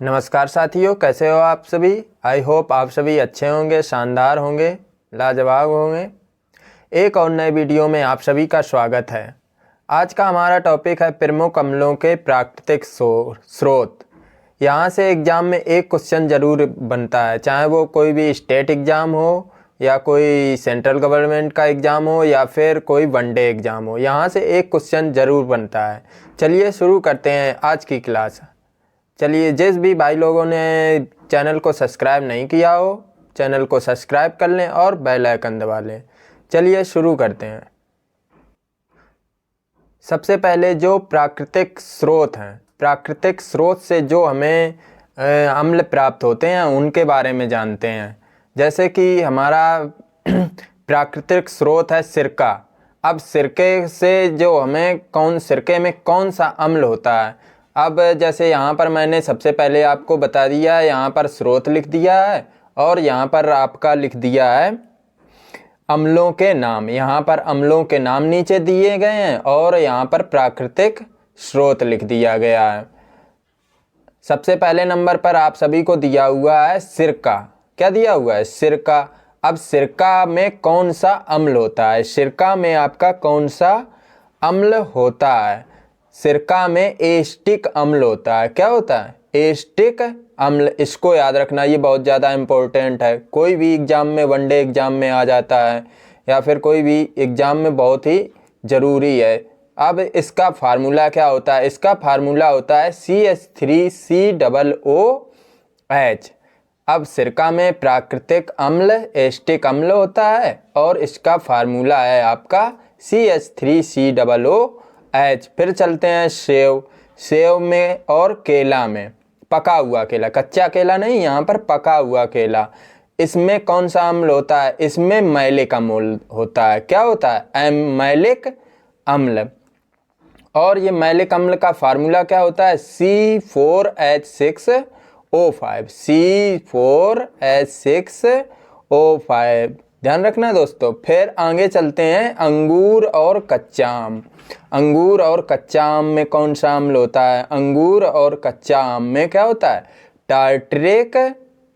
नमस्कार साथियों, कैसे हो आप सभी। आई होप आप सभी अच्छे होंगे, शानदार होंगे, लाजवाब होंगे। एक और नए वीडियो में आप सभी का स्वागत है। आज का हमारा टॉपिक है प्रमुख अम्लों के प्राकृतिक स्रोत। यहाँ से एग्ज़ाम में एक क्वेश्चन ज़रूर बनता है, चाहे वो कोई भी स्टेट एग्ज़ाम हो या कोई सेंट्रल गवर्नमेंट का एग्ज़ाम हो या फिर कोई वनडे एग्ज़ाम हो। यहाँ से एक क्वेश्चन ज़रूर बनता है। चलिए शुरू करते हैं आज की क्लास। चलिए, जिस भी भाई लोगों ने चैनल को सब्सक्राइब नहीं किया हो, चैनल को सब्सक्राइब कर लें और बेल आइकन दबा लें। चलिए शुरू करते हैं। सबसे पहले जो प्राकृतिक स्रोत हैं, प्राकृतिक स्रोत से जो हमें अम्ल प्राप्त होते हैं उनके बारे में जानते हैं। जैसे कि हमारा प्राकृतिक स्रोत है सिरका। अब सिरके से जो हमें सिरके में कौन सा अम्ल होता है। अब जैसे यहाँ पर मैंने सबसे पहले आपको बता दिया है, यहाँ पर स्रोत लिख दिया है और यहाँ पर आपका लिख दिया है अम्लों के नाम। यहाँ पर अम्लों के नाम नीचे दिए गए हैं और यहाँ पर प्राकृतिक स्रोत लिख दिया गया है। सबसे पहले नंबर पर आप सभी को दिया हुआ है सिरका। क्या दिया हुआ है? सिरका। अब सिरका में कौन सा अम्ल होता है? सिरका में आपका कौन सा अम्ल होता है? सिरका में एस्टिक अम्ल होता है। क्या होता है? एस्टिक अम्ल। इसको याद रखना, ये बहुत ज़्यादा इम्पोर्टेंट है। कोई भी एग्ज़ाम में, वनडे एग्ज़ाम में आ जाता है या फिर कोई भी एग्ज़ाम में बहुत ही ज़रूरी है। अब इसका फार्मूला क्या होता है? इसका फार्मूला होता है CH3COOH। अब सिरका में प्राकृतिक अम्ल एस्टिक अम्ल होता है और इसका फार्मूला है आपका CH3COOH। फिर चलते हैं सेव। सेव में और केला में, पका हुआ केला, कच्चा केला नहीं, यहाँ पर पका हुआ केला। इसमें कौन सा अम्ल होता है? इसमें मैलिक अम्ल होता है। क्या होता है? मैलिक अम्ल। और ये मैलिक अम्ल का फार्मूला क्या होता है? C4H6O5। C4H6O5, ध्यान रखना दोस्तों। फिर आगे चलते हैं अंगूर और कच्चा आम। अंगूर और कच्चा आम में कौन सा अम्ल होता है? अंगूर और कच्चा आम में क्या होता है? टार्टरिक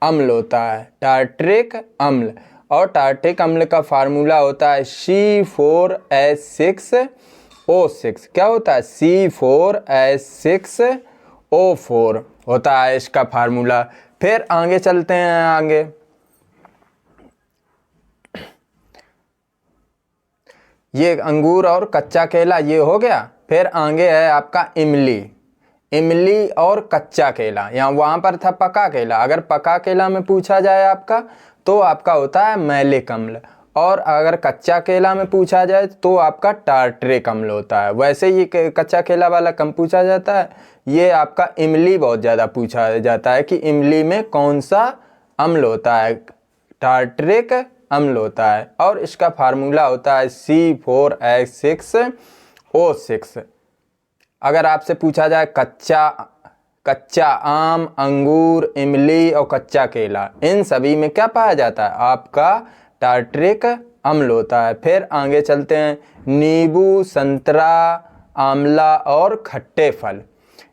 अम्ल होता है। टार्टरिक अम्ल। और टार्टरिक अम्ल का फार्मूला होता है C4H6O6। क्या होता है? C4H6O4 होता है इसका फार्मूला। फिर आगे चलते हैं। आगे ये अंगूर और कच्चा केला ये हो गया। फिर आगे है आपका इमली। इमली और कच्चा केला, यहाँ वहाँ पर था पका केला। अगर पका केला में पूछा जाए आपका तो आपका होता है मैलिक अम्ल, और अगर कच्चा केला में पूछा जाए तो आपका टार्टरिक अम्ल होता है। वैसे ये कच्चा केला वाला कम पूछा जाता है, ये आपका इमली बहुत ज़्यादा पूछा जाता है कि इमली में कौन सा अम्ल होता है। टार्टरिक अम्ल होता है और इसका फार्मूला होता है C4H6O6। अगर आपसे पूछा जाए कच्चा आम, अंगूर, इमली और कच्चा केला, इन सभी में क्या पाया जाता है? आपका टार्टरिक अम्ल होता है। फिर आगे चलते हैं। नींबू, संतरा, आंवला और खट्टे फल,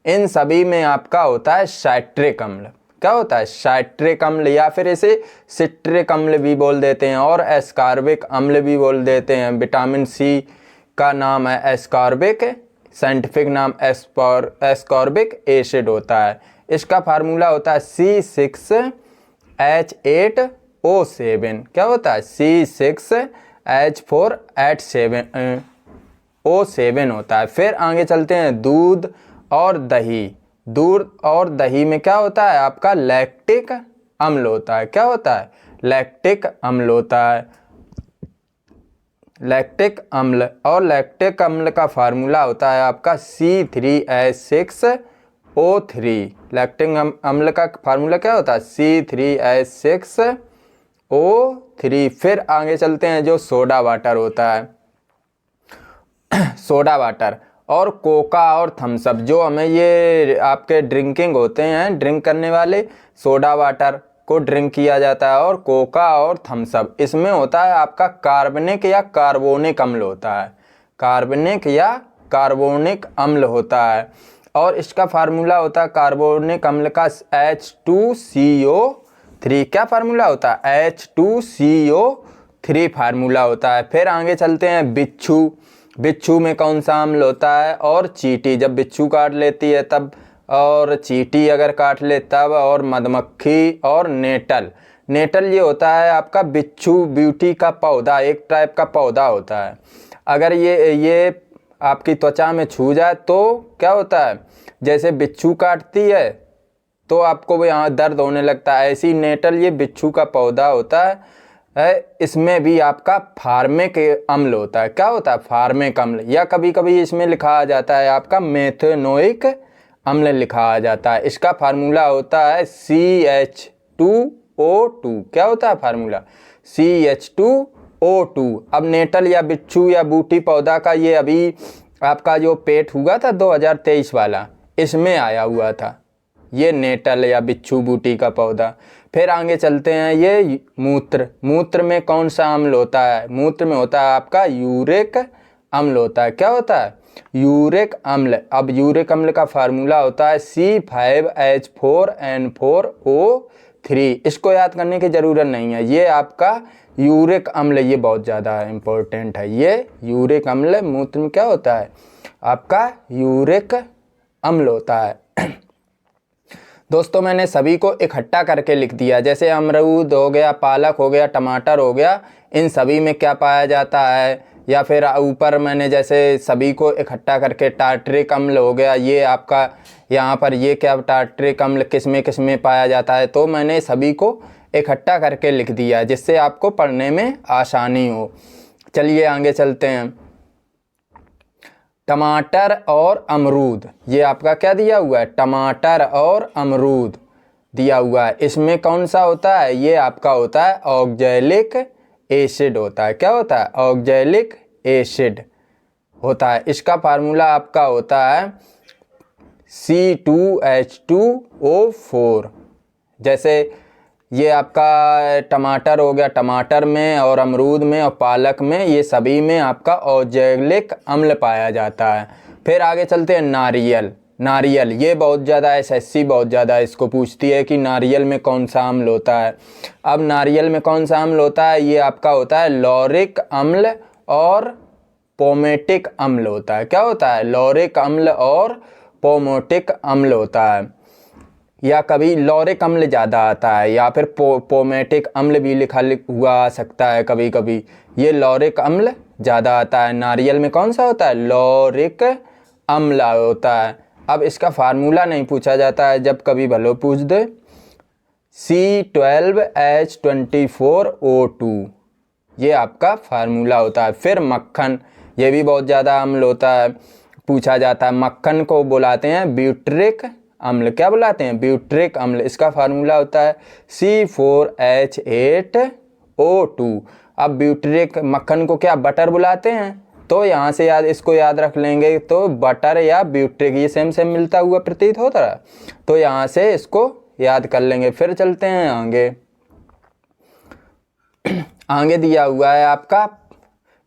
इन सभी में आपका होता है साइट्रिक अम्ल। क्या होता है? साइट्रिक अम्ल, या फिर इसे सिट्रिक अम्ल भी बोल देते हैं और एस्कॉर्बिक अम्ल भी बोल देते हैं। विटामिन सी का नाम है एस्कॉर्बिक, साइंटिफिक नाम एस्कॉर्बिक एसिड होता है। इसका फार्मूला होता है C6H8O7। क्या होता है? C6H4H7O7 होता है। फिर आगे चलते हैं। दूध और दही। दूध और दही में क्या होता है? आपका लैक्टिक अम्ल होता है। क्या होता है? लैक्टिक अम्ल होता है। लैक्टिक अम्ल, और लैक्टिक अम्ल का फार्मूला होता है आपका C3H6O3। लैक्टिक अम्ल का फार्मूला क्या होता है? C3H6O3। फिर आगे चलते हैं। जो सोडा वाटर होता है, सोडा वाटर और कोका और थम्स अप, जो हमें ये आपके ड्रिंकिंग होते हैं, ड्रिंक करने वाले, सोडा वाटर को ड्रिंक किया जाता है, और कोका और थम्स अप, इसमें होता है आपका कार्बनिक या कार्बोनिक अम्ल होता है। कार्बनिक या कार्बोनिक अम्ल होता है। और इसका फार्मूला होता है कार्बोनिक अम्ल का H2CO3। क्या फार्मूला होता है? H2CO3 फार्मूला होता है। फिर आगे चलते हैं बिच्छू। बिच्छू में कौन सा अम्ल होता है? और चींटी, जब बिच्छू काट लेती है तब, और चींटी अगर काट ले तब, और मधुमक्खी और नेटल। नेटल ये होता है आपका बिच्छू ब्यूटी का पौधा, एक टाइप का पौधा होता है। अगर ये आपकी त्वचा में छू जाए तो क्या होता है? जैसे बिच्छू काटती है तो आपको यहाँ दर्द होने लगता है, ऐसी नेटल ये बिच्छू का पौधा होता है। इसमें भी आपका फार्मिक अम्ल होता है। क्या होता है? फार्मिक अम्ल, या कभी कभी इसमें लिखा आ जाता है आपका मेथनोइक अम्ल लिखा आ जाता है। इसका फार्मूला होता है CH2O2। क्या होता है फार्मूला? CH2O2। अब नेटल या बिच्छू या बूटी पौधा का ये अभी आपका जो पेट हुआ था 2023 वाला, इसमें आया हुआ था ये नेटल या बिच्छू बूटी का पौधा। फिर आगे चलते हैं, ये मूत्र। मूत्र में कौन सा अम्ल होता है? मूत्र में होता है आपका यूरिक अम्ल होता है। क्या होता है? यूरिक अम्ल। अब यूरिक अम्ल का फार्मूला होता है C5H4N4O3। इसको याद करने की ज़रूरत नहीं है, ये आपका यूरिक अम्ल, ये बहुत ज़्यादा इम्पोर्टेंट है। ये यूरिक अम्ल मूत्र में क्या होता है? आपका यूरिक अम्ल होता है। दोस्तों मैंने सभी को इकट्ठा करके लिख दिया, जैसे अमरूद हो गया, पालक हो गया, टमाटर हो गया, इन सभी में क्या पाया जाता है। या फिर ऊपर मैंने जैसे सभी को इकट्ठा करके टार्टरिक अम्ल हो गया, ये आपका यहाँ पर ये क्या टार्टरिक अम्ल किस में पाया जाता है, तो मैंने सभी को इकट्ठा करके लिख दिया जिससे आपको पढ़ने में आसानी हो। चलिए आगे चलते हैं। टमाटर और अमरूद, ये आपका क्या दिया हुआ है? टमाटर और अमरूद दिया हुआ है। इसमें कौन सा होता है? ये आपका होता है ऑक्जेलिक एसिड होता है। क्या होता है? ऑक्जेलिक एसिड होता है। इसका फार्मूला आपका होता है C2H2O4। जैसे ये आपका टमाटर हो गया, टमाटर में और अमरूद में और पालक में, ये सभी में आपका ऑक्जेलिक अम्ल पाया जाता है। फिर आगे चलते हैं नारियल। नारियल ये बहुत ज़्यादा SSC बहुत ज़्यादा इसको पूछती है कि नारियल में कौन सा अम्ल होता है। अब नारियल में कौन सा अम्ल होता है? ये आपका होता है लॉरिक अम्ल और पोमेटिक अम्ल होता है। क्या होता है? लॉरिक अम्ल और पोमेटिक अम्ल होता है, या कभी लॉरिक अम्ल ज़्यादा आता है, या फिर पोमेटिक अम्ल भी लिखा हुआ आ सकता है कभी कभी। ये लॉरिक अम्ल ज़्यादा आता है। नारियल में कौन सा होता है? लॉरिक अम्ल होता है। अब इसका फार्मूला नहीं पूछा जाता है, जब कभी भलो पूछ दे। C12H24O2 ये आपका फार्मूला होता है। फिर मक्खन, ये भी बहुत ज़्यादा अम्ल होता है, पूछा जाता है। मक्खन को बुलाते हैं ब्यूट्रिक अम्ल। क्या बुलाते हैं? ब्यूट्रिक अम्ल। इसका फार्मूला होता है C4H8O2। अब ब्यूट्रिक मक्खन को क्या बटर बुलाते हैं? तो यहाँ से इसको याद रख लेंगे, तो बटर या ब्यूट्रिक ये सेम मिलता हुआ प्रतीत होता है, तो यहाँ से इसको याद कर लेंगे। फिर चलते हैं आगे। आगे दिया हुआ है आपका,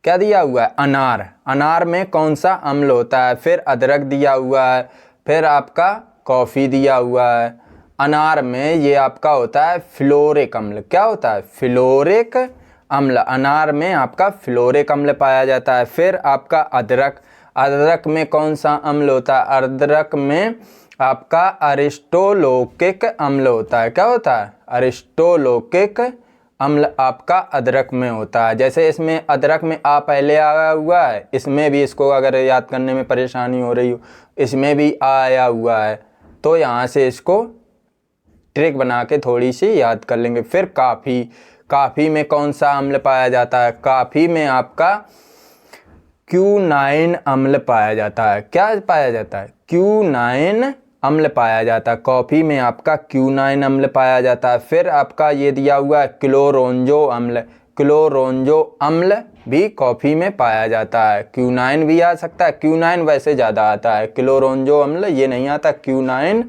क्या दिया हुआ है? अनार। अनार में कौन सा अम्ल होता है? फिर अदरक दिया हुआ है। फिर आपका कॉफ़ी दिया हुआ है। अनार में ये आपका होता है फ्लोरिक अम्ल। क्या होता है? फ्लोरिक अम्ल। अनार में आपका फ्लोरिक अम्ल पाया जाता है। फिर आपका अदरक। अदरक में कौन सा अम्ल होता है? अदरक में आपका अरिस्टोलोकिक अम्ल होता है। क्या होता है? अरिस्टोलोकिक अम्ल आपका अदरक में होता है। जैसे इसमें अदरक में आ पहले आया हुआ है, इसमें भी इसको अगर याद करने में परेशानी हो रही हो, इसमें भी आया हुआ है, तो यहाँ से इसको ट्रिक बना के थोड़ी सी याद कर लेंगे। फिर काफ़ी। काफ़ी में कौन सा अम्ल पाया जाता है? काफ़ी में आपका Q9 अम्ल पाया जाता है। क्या पाया जाता है? Q9 अम्ल पाया जाता है। कॉफ़ी में आपका Q9 अम्ल पाया जाता है। फिर आपका ये दिया हुआ है क्लोरोंजो अम्ल। क्लोरोंजो अम्ल भी कॉफ़ी में पाया जाता है। Q9 भी आ सकता है, Q9 वैसे ज़्यादा आता है, क्लोरोंजो अम्ल ये नहीं आता, Q9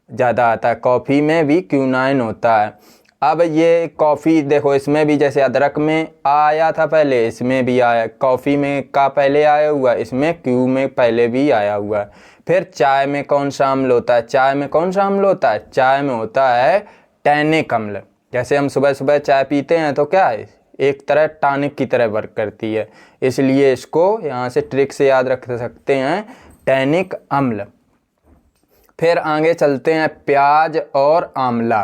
ज़्यादा आता है। कॉफ़ी में भी Q9 होता है। अब ये कॉफ़ी देखो, इसमें भी जैसे अदरक में आया था पहले, इसमें भी आया। कॉफ़ी में का पहले आया हुआ, इसमें Q में पहले भी आया हुआ है। फिर चाय में कौन सा अम्ल होता है? चाय में कौन सा अम्ल होता है? चाय में होता है टैनिक अम्ल। जैसे हम सुबह सुबह चाय पीते हैं तो क्या है, एक तरह टॉनिक की तरह वर्क करती है, इसलिए इसको यहाँ से ट्रिक से याद रख सकते हैं, टैनिक अम्ल। फिर आगे चलते हैं प्याज और आंवला।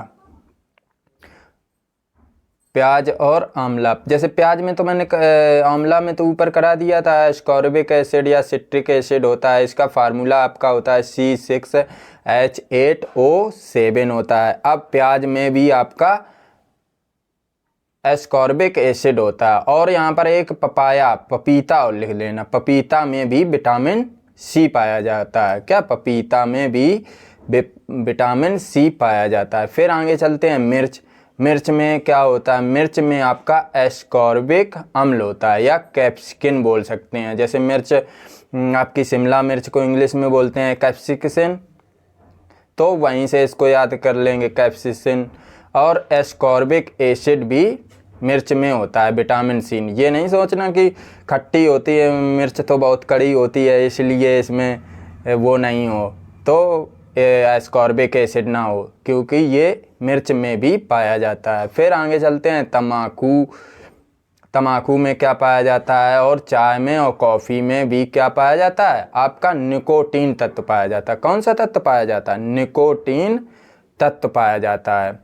प्याज और आंवला, जैसे प्याज में तो मैंने आंवला में तो ऊपर करा दिया था, एस्कॉर्बिक एसिड या सिट्रिक एसिड होता है, इसका फार्मूला आपका होता है C6H8O7 होता है। अब प्याज में भी आपका एस्कॉर्बिक एसिड होता है। और यहाँ पर एक पपीता और लिख लेना, पपीता में भी विटामिन सी पाया जाता है। क्या? पपीता में भी विटामिन सी पाया जाता है। फिर आगे चलते हैं मिर्च। मिर्च में क्या होता है? मिर्च में आपका एस्कॉर्बिक अम्ल होता है या कैप्सिकिन बोल सकते हैं। जैसे मिर्च आपकी शिमला मिर्च को इंग्लिश में बोलते हैं कैप्सिकन, तो वहीं से इसको याद कर लेंगे कैप्सिसिन। और एस्कॉर्बिक एसिड भी मिर्च में होता है, विटामिन सी। ये नहीं सोचना कि खट्टी होती है मिर्च तो बहुत कड़ी होती है इसलिए इसमें वो नहीं हो, तो एस्कॉर्बिक एसिड ना हो, क्योंकि ये मिर्च में भी पाया जाता है। फिर आगे चलते हैं तम्बाकू। तम्बाकू में क्या पाया जाता है? और चाय में और कॉफ़ी में भी क्या पाया जाता है? आपका निकोटीन तत्व पाया जाता है। कौन सा तत्व पाया जाता है? निकोटीन तत्व पाया जाता है।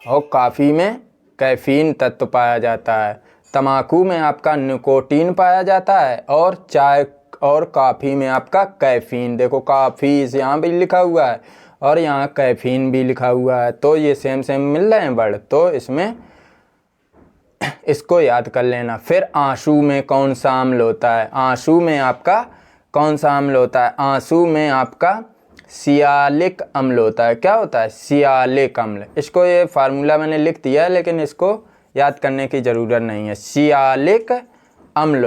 और कॉफ़ी में कैफीन तत्व पाया जाता है। तम्बाकू में आपका निकोटीन पाया जाता है और चाय और कॉफ़ी में आपका कैफीन। देखो कॉफ़ी यहाँ भी लिखा हुआ है और यहाँ कैफीन भी लिखा हुआ है, तो ये सेम सेम मिल रहे हैं वर्ड, तो इसमें इसको याद कर लेना। फिर आंसू में कौन सा अम्ल होता है? आंसू में आपका कौन सा अम्ल होता है? आंसू में आपका सियालिक अम्ल होता है। क्या होता है? सियालिक अम्ल। इसको ये फार्मूला मैंने लिख दिया है लेकिन इसको याद करने की ज़रूरत नहीं है। सियालिक अम्ल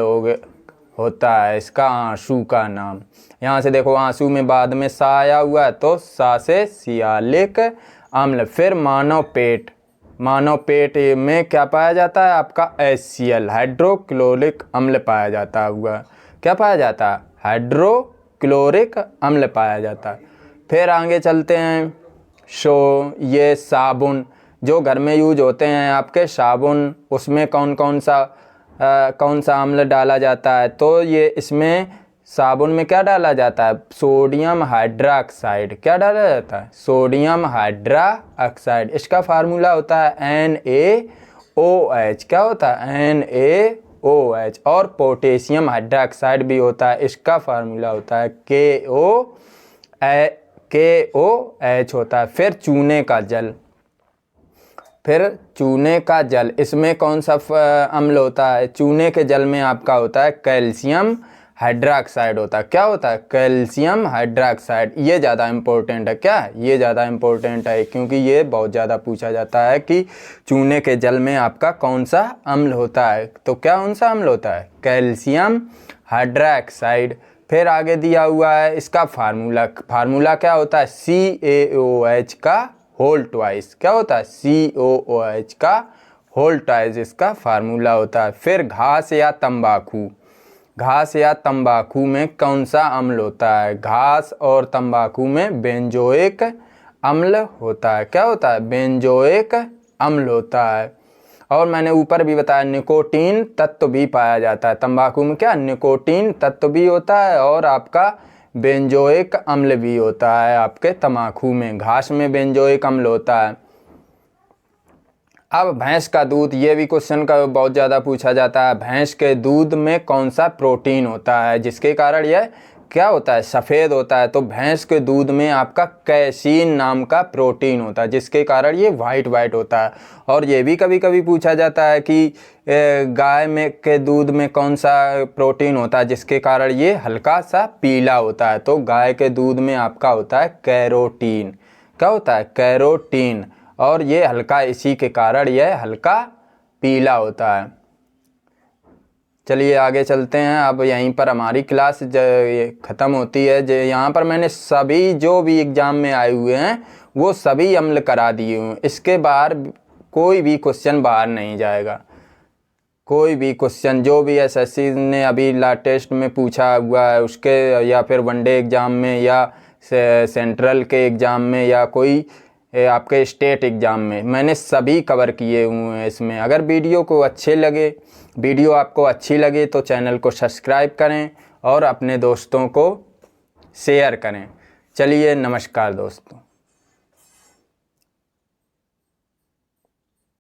होता है इसका आंसू का नाम। यहाँ से देखो आंसू में बाद में सा आया हुआ है, तो सा से सियालिक अम्ल। फिर मानव पेट। मानव पेट में क्या पाया जाता है? आपका HCl हाइड्रोक्लोरिक अम्ल पाया जाता हुआ। क्या पाया जाता है? हाइड्रोक्लोरिक अम्ल पाया जाता है। फिर आगे चलते हैं ये साबुन जो घर में यूज होते हैं आपके साबुन, उसमें कौन सा अम्ल डाला जाता है? तो ये इसमें साबुन में क्या डाला जाता है? Sodium hydroxide. क्या डाला जाता है? Sodium hydroxide. इसका फार्मूला होता है NaOH। क्या होता है? NaOH। और पोटेशियम हाइड्रोक्साइड भी होता है, इसका फार्मूला होता है KOH होता है। फिर चूने का जल, इसमें कौन सा अम्ल होता है? चूने के जल में आपका होता है कैल्शियम हाइड्रोक्साइड होता है। क्या होता है? Calcium hydroxide. ये ज़्यादा इम्पोर्टेंट है। क्या? ये ज़्यादा इम्पोर्टेंट है क्योंकि ये बहुत ज़्यादा पूछा जाता है कि चूने के जल में आपका कौन सा अम्ल होता है, तो क्या कौन सा अम्ल होता है? Calcium hydroxide. फिर आगे दिया हुआ है इसका फार्मूला क्या होता है? CaOH का होल ट्वाइस। क्या होता है? CaOH का होल ट्वाइस इसका फार्मूला होता है। फिर घास या तंबाकू में कौन सा अम्ल होता है? घास और तंबाकू में बेंजोइक अम्ल होता है। क्या होता है? बेंजोइक अम्ल होता है। और मैंने ऊपर भी बताया निकोटीन तत्व भी पाया जाता है तंबाकू में। क्या? निकोटीन तत्व भी होता है और आपका बेंजोइक अम्ल भी होता है आपके तंबाकू में। घास में बेंजोइक अम्ल होता है। अब भैंस का दूध, ये भी क्वेश्चन का बहुत ज़्यादा पूछा जाता है। भैंस के दूध में कौन सा प्रोटीन होता है जिसके कारण यह क्या होता है? सफ़ेद होता है। तो भैंस के दूध में आपका कैसीन नाम का प्रोटीन होता है जिसके कारण ये वाइट होता है। और ये भी कभी कभी पूछा जाता है कि गाय में के दूध में कौन सा प्रोटीन होता है जिसके कारण ये हल्का सा पीला होता है। तो गाय के दूध में आपका होता है कैरोटीन। क्या होता है? कैरोटीन। और ये हल्का, इसी के कारण यह हल्का पीला होता है। चलिए आगे चलते हैं। अब यहीं पर हमारी क्लास ख़त्म होती है। यहाँ पर मैंने सभी जो भी एग्ज़ाम में आए हुए हैं वो सभी अम्ल करा दिए हुए हैं। इसके बाहर कोई भी क्वेश्चन बाहर नहीं जाएगा। कोई भी क्वेश्चन जो भी एसएससी ने अभी लेटेस्ट में पूछा हुआ है उसके, या फिर वनडे एग्ज़ाम में, या सेंट्रल के एग्ज़ाम में, या कोई आपके स्टेट एग्ज़ाम में, मैंने सभी कवर किए हुए हैं इसमें। अगर वीडियो आपको अच्छी लगे तो चैनल को सब्सक्राइब करें और अपने दोस्तों को शेयर करें। चलिए, नमस्कार दोस्तों।